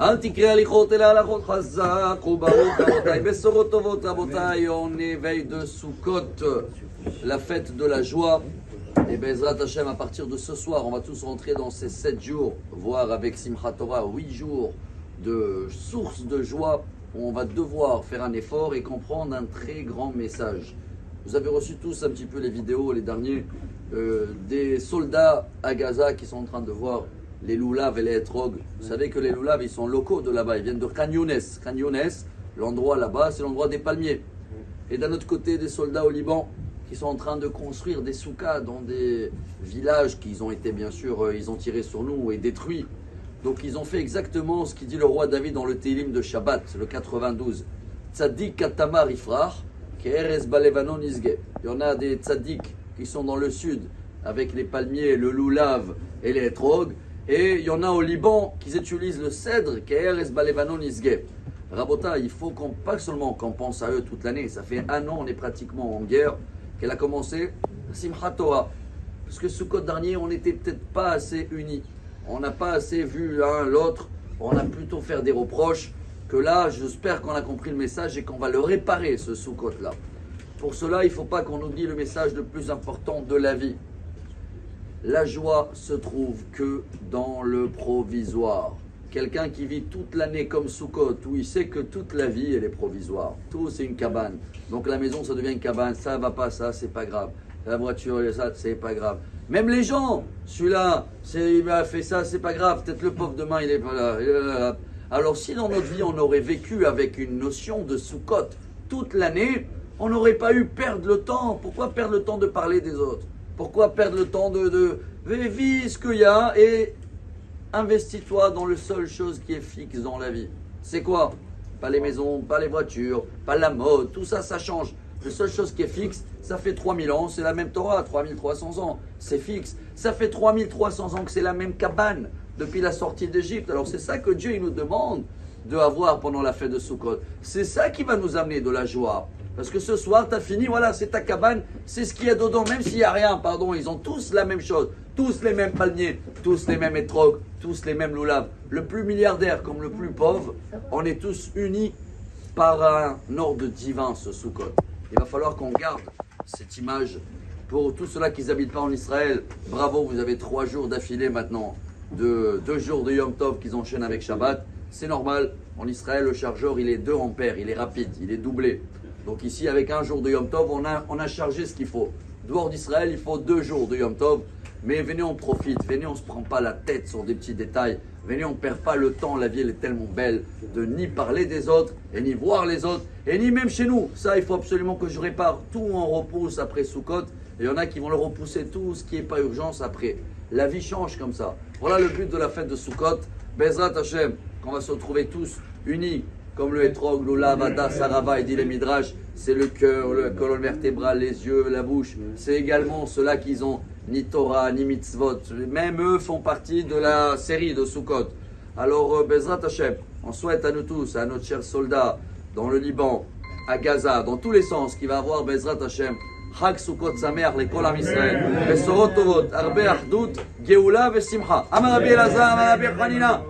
אל תקרא הליכות אלא הלכות חזק וברוך רבותיי. בשורות טובות רבותיי, on est veille de Sukkot, la fête de la joie. Et Bezrat Hashem, à partir de ce soir, on va tous rentrer dans ces 7 jours, voire avec Simchat Torah, 8 jours de source de joie, où on va devoir faire un effort et comprendre un très grand message. Vous avez reçu tous un petit peu les vidéos, les derniers, des soldats à Gaza qui sont en train de voir les loulaves et les etrogues. Vous savez que les loulaves, ils sont locaux de là-bas, ils viennent de Khan Younes. Khan Younes, l'endroit là-bas, c'est l'endroit des palmiers. Et d'un autre côté, des soldats au Liban qui sont en train de construire des soukas dans des villages qui ont été, bien sûr, ils ont tiré sur nous et détruits. Donc ils ont fait exactement ce qu'il dit le roi David dans le Télim de Shabbat, le 92. Tzadik katamar ifrach, ke'eres balevanon isge. Il y en a des tzadiks qui sont dans le sud, avec les palmiers, le loulav et les etrogues. Et il y en a au Liban qui utilisent le cèdre, ke'eres balevanon isge. Rabota, il faut pas seulement qu'on pense à eux toute l'année. Ça fait 1 an, on est pratiquement en guerre, qu'elle a commencé, Simchat Torah. Parce que Sukkot dernier, on n'était peut-être pas assez unis. On n'a pas assez vu l'un l'autre. On a plutôt fait des reproches. Que là, j'espère qu'on a compris le message et qu'on va le réparer, ce Sukkot-là. Pour cela, il ne faut pas qu'on oublie le message le plus important de la vie. La joie se trouve que dans le provisoire. Quelqu'un qui vit toute l'année comme Sukkot, où il sait que toute la vie, elle est provisoire. Tout, c'est une cabane. Donc la maison, ça devient une cabane. Ça va pas, ça, c'est pas grave. La voiture, ça, c'est pas grave. Même les gens, celui-là, il a fait ça, c'est pas grave. Peut-être le pauvre demain, il est pas là. Alors si dans notre vie, on aurait vécu avec une notion de Sukkot toute l'année, on n'aurait pas eu perdre le temps. Pourquoi perdre le temps de parler des autres? Pourquoi perdre le temps de vis ce qu'il y a et investis-toi dans la seule chose qui est fixe dans la vie. C'est quoi? Pas les maisons, pas les voitures, pas la mode, tout ça, ça change. La seule chose qui est fixe, ça fait 3000 ans, c'est la même Torah, 3300 ans, c'est fixe. Ça fait 3300 ans que c'est la même cabane depuis la sortie d'Égypte. Alors c'est ça que Dieu il nous demande d'avoir pendant la fête de Sukkot. C'est ça qui va nous amener de la joie. Parce que ce soir, tu as fini, voilà, c'est ta cabane, c'est ce qu'il y a dedans, même s'il n'y a rien, pardon, ils ont tous la même chose, tous les mêmes palmiers, tous les mêmes etrogues, tous les mêmes loulaves. Le plus milliardaire comme le plus pauvre, on est tous unis par un ordre divin, ce Sukkot. Il va falloir qu'on garde cette image pour tous ceux-là qui n'habitent pas en Israël. Bravo, vous avez 3 jours d'affilée maintenant, 2 jours de Yom Tov qu'ils enchaînent avec Shabbat. C'est normal, en Israël, le chargeur, il est 2 ampères, il est rapide, il est doublé. Donc ici, avec 1 jour de Yom Tov, on a chargé ce qu'il faut. Dehors d'Israël, il faut 2 jours de Yom Tov. Mais venez, on profite. Venez, on ne se prend pas la tête sur des petits détails. Venez, on ne perd pas le temps. La vie, elle est tellement belle de ni parler des autres, et ni voir les autres, et ni même chez nous. Ça, il faut absolument que je répare. Tout on repousse après Sukkot. Et il y en a qui vont le repousser tout ce qui n'est pas urgence après. La vie change comme ça. Voilà le but de la fête de Sukkot. Bezrat Hashem, qu'on va se retrouver tous unis. Comme le etrog, l'oulav, Ada, Sarava et dit les Midrash, c'est le cœur, la colonne vertébrale, les yeux, la bouche. C'est également ceux-là qui ont ni Torah, ni mitzvot. Même eux font partie de la série de Sukkot. Alors, Bezrat Hashem, on souhaite à nous tous, à notre cher soldat dans le Liban, à Gaza, dans tous les sens, qui va avoir Bezrat Hashem, Chag Sukkot Sameach lekol Am Israël, Besorot Tovot, Arbe Achdut, Geoula veSimcha. Amar Rabbi Elazar, Amar Rabbi Hanina.